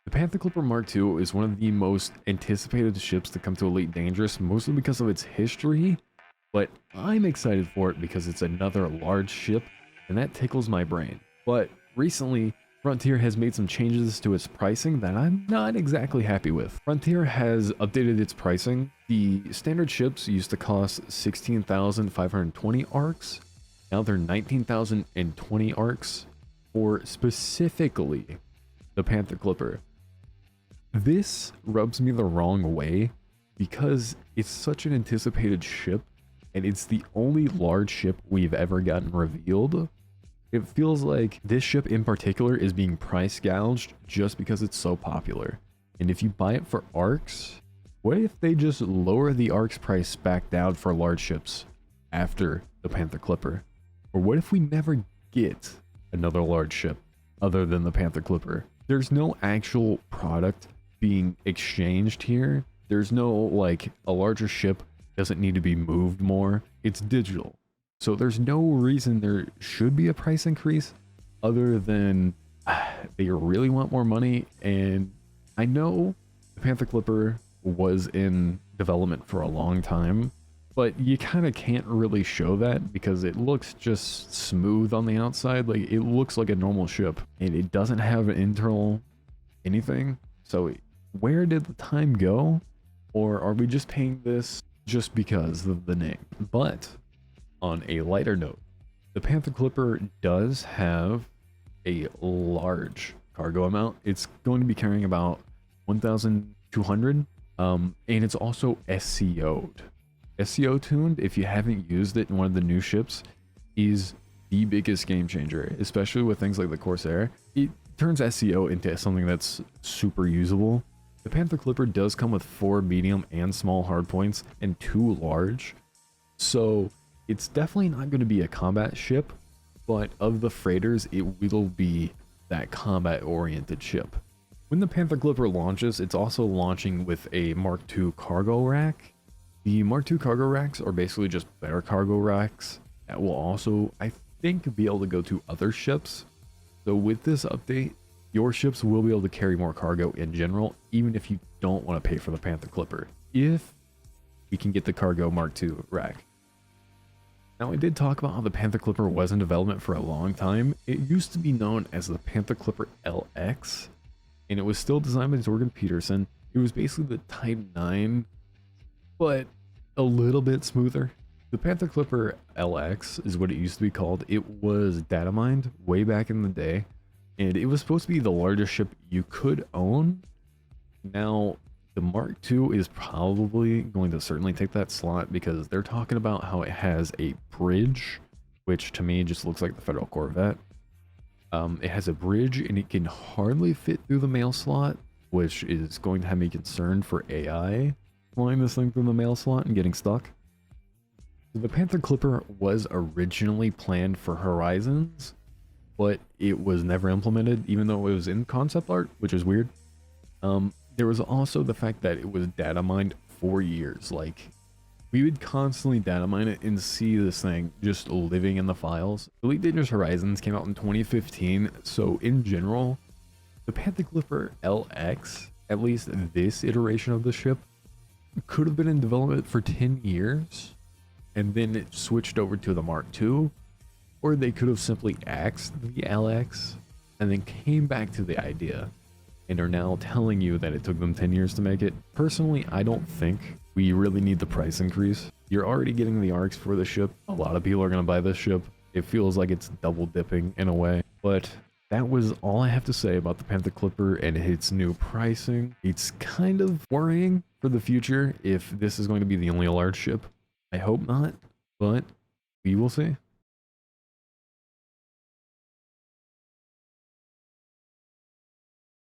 The Panther Clipper Mark II is one of the most anticipated ships to come to Elite Dangerous, mostly because of its history, but I'm excited for it because it's another large ship, and that tickles my brain. But recently, Frontier has made some changes to its pricing that I'm not exactly happy with. Frontier has updated its pricing. The standard ships used to cost 16,520 ARX. Now they're 19,020 ARX for specifically the Panther Clipper. This rubs me the wrong way because it's such an anticipated ship and it's the only large ship we've ever gotten revealed. It feels like this ship in particular is being price gouged just because it's so popular. And if you buy it for ARX, what if they just lower the ARX price back down for large ships after the Panther Clipper? Or what if we never get another large ship other than the Panther Clipper? There's no actual product being exchanged here. There's no like a larger ship doesn't need to be moved more. It's digital. So there's no reason there should be a price increase other than they really want more money. And I know the Panther Clipper was in development for a long time, but you kind of can't really show that because it looks just smooth on the outside. Like it looks like a normal ship and it doesn't have an internal anything. So where did the time go? Or are we just paying this just because of the name? But on a lighter note, the Panther Clipper does have a large cargo amount. It's going to be carrying about 1,200, and it's also SCO'd. SCO tuned, if you haven't used it in one of the new ships, is the biggest game changer, especially with things like the Corsair. It turns SCO into something that's super usable. The Panther Clipper does come with 4 medium and small hardpoints and 2 large, so it's definitely not going to be a combat ship, but of the freighters, it will be that combat-oriented ship. When the Panther Clipper launches, it's also launching with a Mark II cargo rack. The Mark II cargo racks are basically just better cargo racks that will also, I think, be able to go to other ships. So with this update, your ships will be able to carry more cargo in general, even if you don't want to pay for the Panther Clipper, if we can get the cargo Mark II rack. Now, I did talk about how the Panther Clipper was in development for a long time. It used to be known as the Panther Clipper LX, and it was still designed by Jorgen Peterson. It was basically the Type 9, but a little bit smoother. The Panther Clipper LX is what it used to be called. It was data mined way back in the day, and it was supposed to be the largest ship you could own. Now, the Mark II is probably going to certainly take that slot because they're talking about how it has a bridge, which to me just looks like the Federal Corvette. It has a bridge and it can hardly fit through the mail slot, which is going to have me concerned for AI flying this thing through the mail slot and getting stuck. The Panther Clipper was originally planned for Horizons, but it was never implemented, even though it was in concept art, which is weird. There was also the fact that it was data mined for years. Like, we would constantly data mine it and see this thing just living in the files. Elite Dangerous Horizons came out in 2015, so in general, the Panther Clipper LX, at least this iteration of the ship, could have been in development for 10 years, and then it switched over to the Mark II, or they could have simply axed the LX, and then came back to the idea, and are now telling you that it took them 10 years to make it. Personally, I don't think we really need the price increase. You're already getting the ARX for the ship. A lot of people are going to buy this ship. It feels like it's double dipping in a way. But that was all I have to say about the Panther Clipper and its new pricing. It's kind of worrying for the future if this is going to be the only large ship. I hope not, but we will see.